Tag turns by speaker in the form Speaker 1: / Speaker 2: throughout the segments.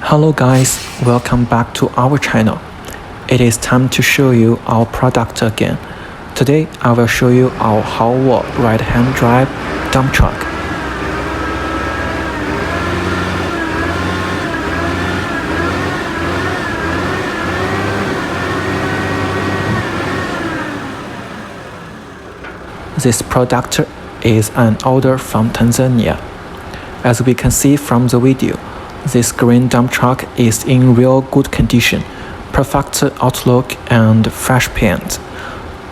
Speaker 1: Hello guys, welcome back to our channel. It is time to show you our product again. Today I will show you our Haowo right-hand drive dump truck. This product is an order from Tanzania. As we can see from the video, this green dump truck is in real good condition, perfect outlook and fresh paint.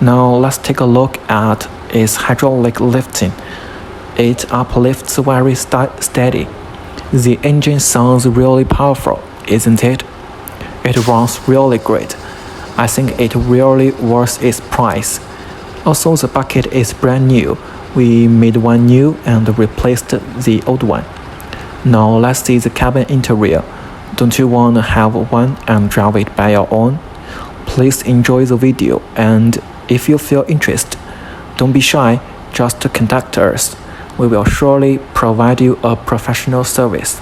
Speaker 1: Now let's take a look at its hydraulic lifting. It uplifts very steady. The engine sounds really powerful, isn't it? It runs really great. I think it really worth its price. Also, the bucket is brand new. We made one new and replaced the old one. Now let's see the cabin interior. Don't you want to have one and drive it by your own? Please enjoy the video, and if you feel interested, don't be shy, just contact us. We will surely provide you a professional service.